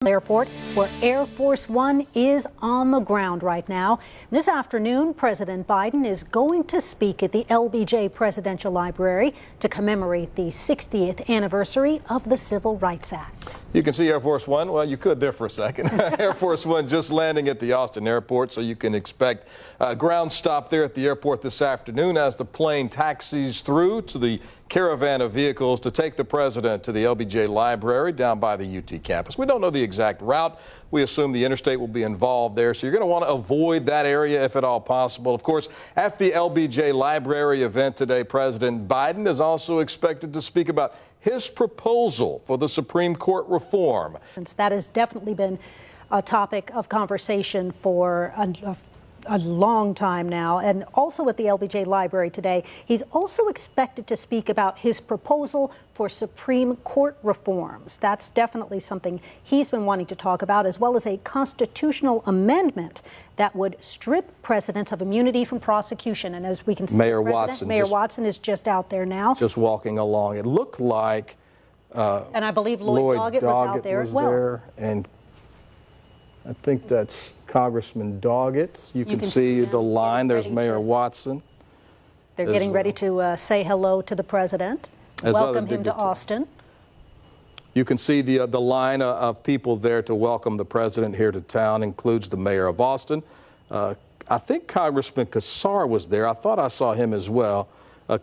Airport, where Air Force One is on the ground right now. This afternoon, President Biden is going to speak at the LBJ Presidential Library to commemorate the 60th anniversary of the Civil Rights Act. You can see Air Force One. Well, you could there for a second. Air Force One just landing at the Austin airport, so you can expect a ground stop there at the airport this afternoon as the plane taxis through to the caravan of vehicles to take the president to the LBJ Library down by the UT campus. We don't know the exact route. We assume the interstate will be involved there, so you're going to want to avoid that area if at all possible. Of course, at the LBJ Library event today, President Biden is also expected to speak about his proposal for the Supreme Court reform. That has definitely been a topic of conversation for a long time now, and also at the LBJ Library today. He's also expected to speak about his proposal for Supreme Court reforms. That's definitely something he's been wanting to talk about, as well as a constitutional amendment that would strip presidents of immunity from prosecution. And as we can see, Mayor Watson is just out there now. Just walking along. It looked like and I believe Lloyd Doggett was out there as well. And I think that's Congressman Doggett. You can see the line. There's Mayor Watson. They're getting ready to say hello to the president, welcome him to Austin. You can see the line of people there to welcome the president here to town, includes the mayor of Austin. I think Congressman Kassar was there. I thought I saw him as well.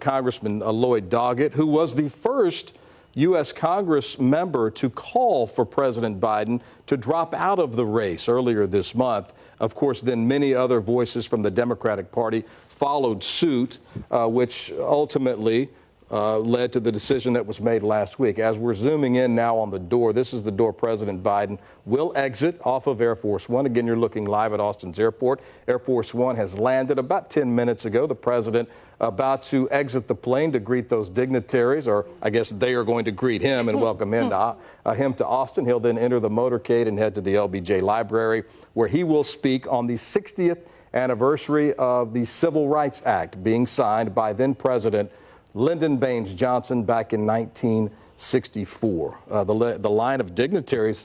Congressman Lloyd Doggett, who was the first U.S. Congress member to call for President Biden to drop out of the race earlier this month. Of course, then many other voices from the Democratic Party followed suit, which ultimately led to the decision that was made last week. As we're zooming in now on the door, this is the door President Biden will exit off of Air Force One. Again, you're looking live at Austin's airport. Air Force One has landed about 10 minutes ago. The president about to exit the plane to greet those dignitaries, or I guess they are going to greet him and welcome him to Austin. He'll then enter the motorcade and head to the LBJ Library, where he will speak on the 60th anniversary of the Civil Rights Act being signed by then President Lyndon Baines Johnson back in 1964. The line of dignitaries.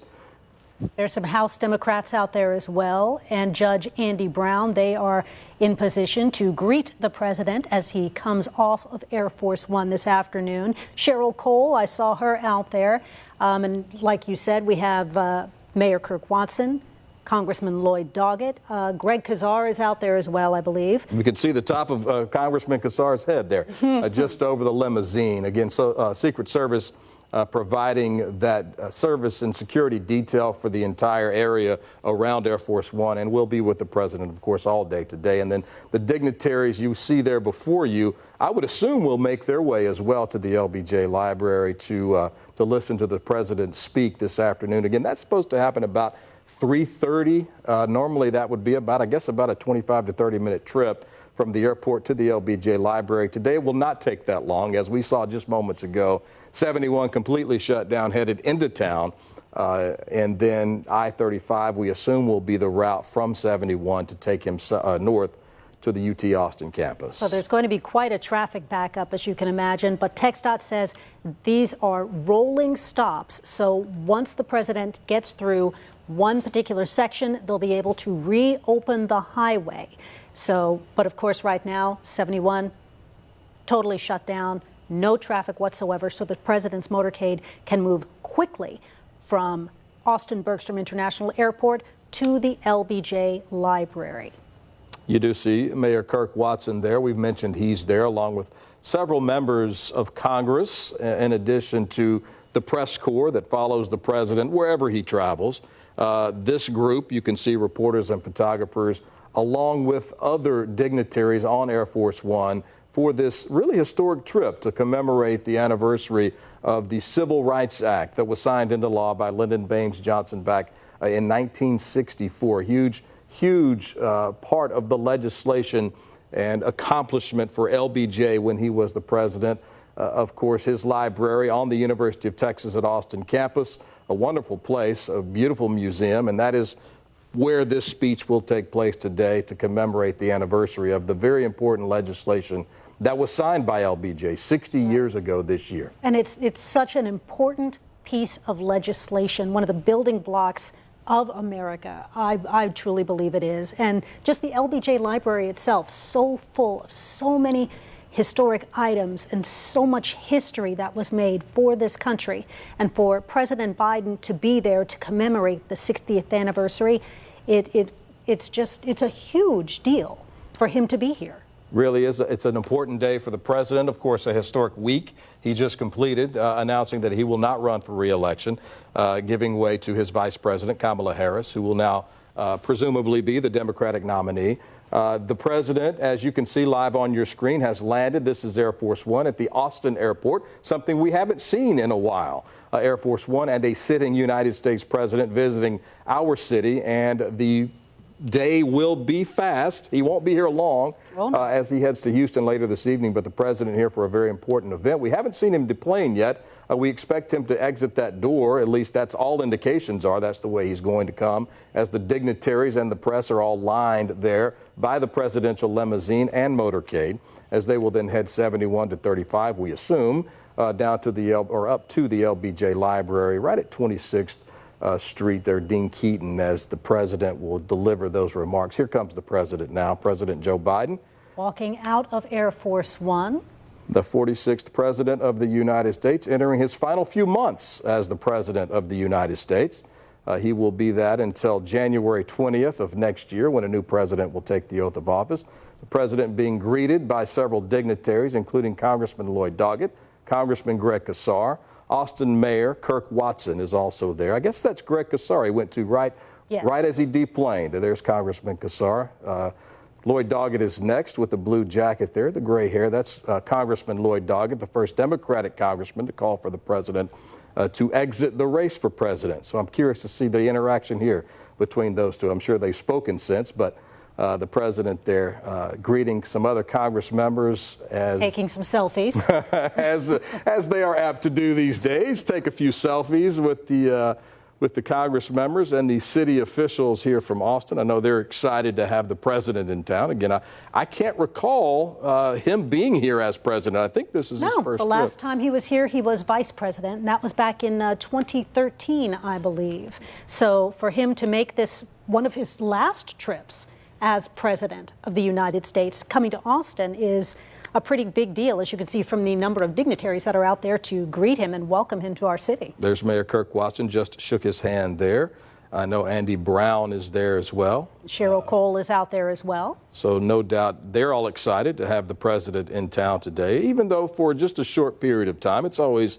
There's some House Democrats out there as well, and Judge Andy Brown. They are in position to greet the president as he comes off of Air Force One this afternoon. Cheryl Cole, I saw her out there. And like you said, we have Mayor Kirk Watson, Congressman Lloyd Doggett. Greg Kassar is out there as well, I believe. We can see the top of Congressman Kassar's head there, just over the limousine. Again, so Secret Service providing that service and security detail for the entire area around Air Force One, and we'll be with the president, of course, all day today. And then the dignitaries you see there before you, I would assume will make their way as well to the LBJ Library to listen to the president speak this afternoon. Again, that's supposed to happen about 3:30. Normally that would be about a 25 to 30 minute trip from the airport to the LBJ Library. Today will not take that long, as we saw just moments ago. 71 completely shut down, headed into town. And then I-35, we assume, will be the route from 71 to take him north to the UT Austin campus. So there's going to be quite a traffic backup, as you can imagine, but TxDOT says these are rolling stops. So once the president gets through one particular section, they'll be able to reopen the highway. So, but of course, right now, 71 totally shut down, no traffic whatsoever. So the president's motorcade can move quickly from Austin Bergstrom International Airport to the LBJ Library. You do see Mayor Kirk Watson there. We've mentioned he's there, along with several members of Congress, in addition to the press corps that follows the president wherever he travels. This group, you can see reporters and photographers, along with other dignitaries on Air Force One, for this really historic trip to commemorate the anniversary of the Civil Rights Act that was signed into law by Lyndon Baines Johnson back in 1964. Huge part of the legislation and accomplishment for LBJ when he was the president. Of course, his library on the University of Texas at Austin campus, a wonderful place, a beautiful museum, and that is where this speech will take place today to commemorate the anniversary of the very important legislation that was signed by LBJ 60 years ago this year. And it's such an important piece of legislation, one of the building blocks of America. I truly believe it is. And just the LBJ library itself, so full of so many historic items and so much history that was made for this country. And for President Biden to be there to commemorate the 60th anniversary, it's a huge deal for him to be here. Really is. It's an important day for the president. Of course, a historic week he just completed, announcing that he will not run for re-election, giving way to his vice president, Kamala Harris, who will now presumably be the Democratic nominee. The president, as you can see live on your screen, has landed. This is Air Force One at the Austin airport, something we haven't seen in a while. Air Force One and a sitting United States president visiting our city, and the day will be fast. He won't be here long as he heads to Houston later this evening, but the president here for a very important event. We haven't seen him deplane yet. We expect him to exit that door. At least that's all indications are. That's the way he's going to come, as the dignitaries and the press are all lined there by the presidential limousine and motorcade, as they will then head 71 to 35, we assume, down to the up to the LBJ Library right at 26th Street there, Dean Keaton, as the president will deliver those remarks. Here comes the president now, President Joe Biden. Walking out of Air Force One. The 46th president of the United States, entering his final few months as the president of the United States. He will be that until January 20th of next year, when a new president will take the oath of office. The president being greeted by several dignitaries, including Congressman Lloyd Doggett, Congressman Greg Casar. Austin Mayor Kirk Watson is also there. I guess that's Greg Casar he went to right as he deplaned. There's Congressman Casar. Lloyd Doggett is next with the blue jacket there, the gray hair. That's Congressman Lloyd Doggett, the first Democratic congressman to call for the president to exit the race for president. So I'm curious to see the interaction here between those two. I'm sure they've spoken since, but the president there greeting some other Congress members, as taking some selfies as they are apt to do these days. Take a few selfies with the Congress members and the city officials here from Austin. I know they're excited to have the president in town again. I can't recall him being here as president. I think this is his first trip. The last time he was here, he was vice president, and that was back in 2013, I believe. So for him to make this one of his last trips as president of the United States, coming to Austin is a pretty big deal, as you can see from the number of dignitaries that are out there to greet him and welcome him to our city. There's Mayor Kirk Watson, just shook his hand there. I know Andy Brown is there as well. Cheryl Cole is out there as well. So no doubt they're all excited to have the president in town today, even though for just a short period of time. It's always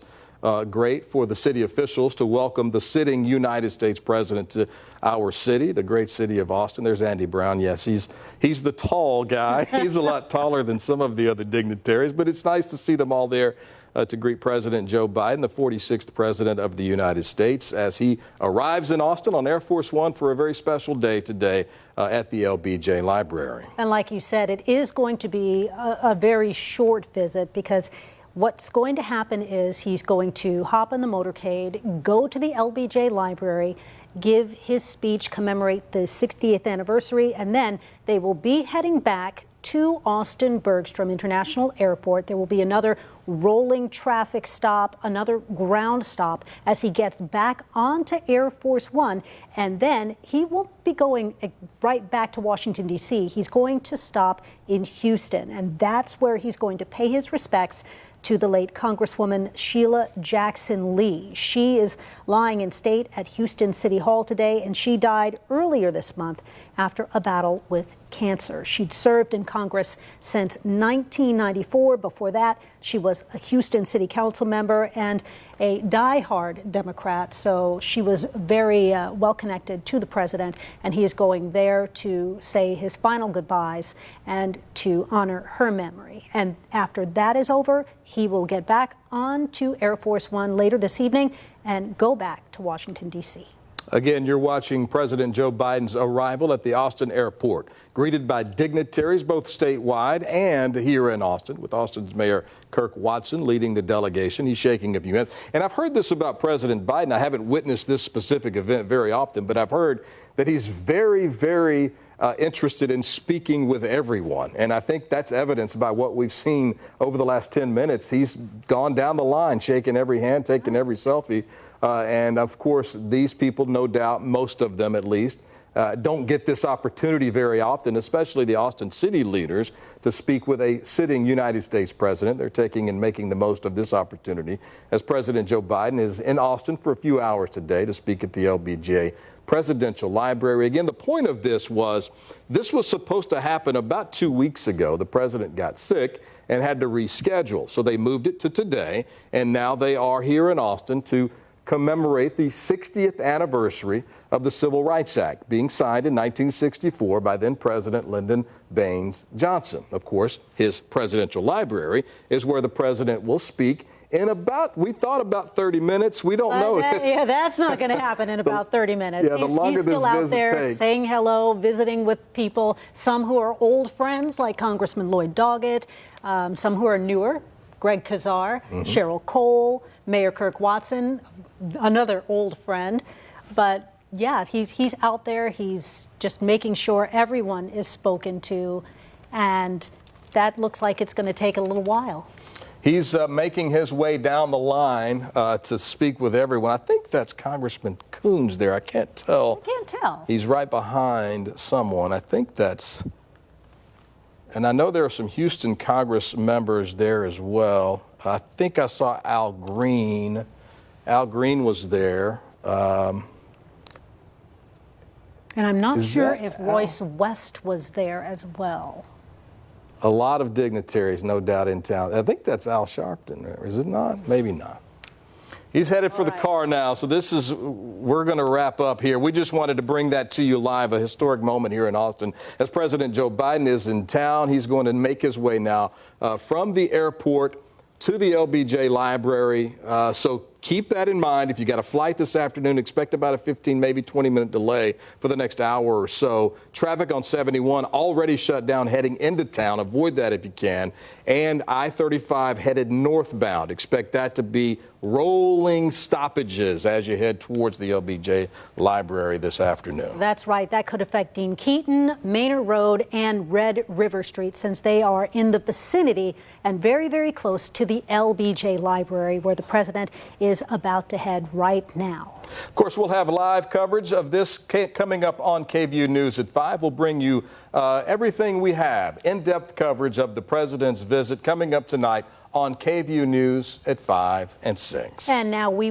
great for the city officials to welcome the sitting United States president to our city, the great city of Austin. There's Andy Brown. Yes, he's the tall guy. He's a lot taller than some of the other dignitaries, but it's nice to see them all there to greet President Joe Biden, the 46th president of the United States, as he arrives in Austin on Air Force One for a very special day today at the LBJ Library. And like you said, it is going to be a very short visit, because what's going to happen is he's going to hop in the motorcade, go to the LBJ Library, give his speech, commemorate the 60th anniversary, and then they will be heading back to Austin Bergstrom International Airport. There will be another rolling traffic stop, another ground stop as he gets back onto Air Force One. And then he won't be going right back to Washington, D.C. He's going to stop in Houston, and that's where he's going to pay his respects to the late Congresswoman Sheila Jackson Lee. She is lying in state at Houston City Hall today, and she died earlier this month after a battle with cancer. She'd served in Congress since 1994. Before that, she was a Houston City Council member and a diehard Democrat. So she was very well connected to the president, and he is going there to say his final goodbyes and to honor her memory. And after that is over, he will get back on to Air Force One later this evening and go back to Washington, D.C. Again, you're watching President Joe Biden's arrival at the Austin airport, greeted by dignitaries both statewide and here in Austin, with Austin's Mayor Kirk Watson leading the delegation. He's shaking a few hands. And I've heard this about President Biden. I haven't witnessed this specific event very often, but I've heard that he's very, very interested in speaking with everyone. And I think that's evidenced by what we've seen over the last 10 minutes. He's gone down the line, shaking every hand, taking every selfie And of course, these people, no doubt, most of them at least, don't get this opportunity very often, especially the Austin city leaders, to speak with a sitting United States president. They're taking and making the most of this opportunity as President Joe Biden is in Austin for a few hours today to speak at the LBJ Presidential Library. Again, the point of this was supposed to happen about 2 weeks ago. The president got sick and had to reschedule, so they moved it to today, and now they are here in Austin to commemorate the 60th anniversary of the Civil Rights Act, being signed in 1964 by then President Lyndon Baines Johnson. Of course, his presidential library is where the president will speak in we thought about 30 minutes. We don't know. Yeah, that's not going to happen in about 30 minutes. Yeah, the longer he's still this out visit there takes. saying hello, visiting with people, some who are old friends like Congressman Lloyd Doggett, some who are newer, Greg Kazar, Cheryl Cole, Mayor Kirk Watson, another old friend. But yeah, he's out there. He's just making sure everyone is spoken to, and that looks like it's going to take a little while. He's making his way down the line to speak with everyone. I think that's Congressman Coons there. I can't tell. I can't tell. He's right behind someone. I think that's, and I know there are some Houston Congress members there as well. I think I saw Al Green. Al Green was there. And I'm not sure if Royce West was there as well. A lot of dignitaries, no doubt, in town. I think that's Al Sharpton there. Is it not? Maybe not. He's headed for the car now, so we're going to wrap up here. We just wanted to bring that to you live, a historic moment here in Austin. As President Joe Biden is in town, he's going to make his way now from the airport to the LBJ Library. So keep that in mind. If you got a flight this afternoon, expect about a 15, maybe 20-minute delay for the next hour or so. Traffic on 71 already shut down heading into town. Avoid that if you can. And I-35 headed northbound. Expect that to be rolling stoppages as you head towards the LBJ Library this afternoon. That's right. That could affect Dean Keaton, Manor Road, and Red River Street, since they are in the vicinity and very, very close to the LBJ Library, where the president is about to head right now. Of course, we'll have live coverage of this coming up on KVUE News at 5. We'll bring you everything we have, in-depth coverage of the president's visit coming up tonight on KVUE News at 5 and 6. And now we will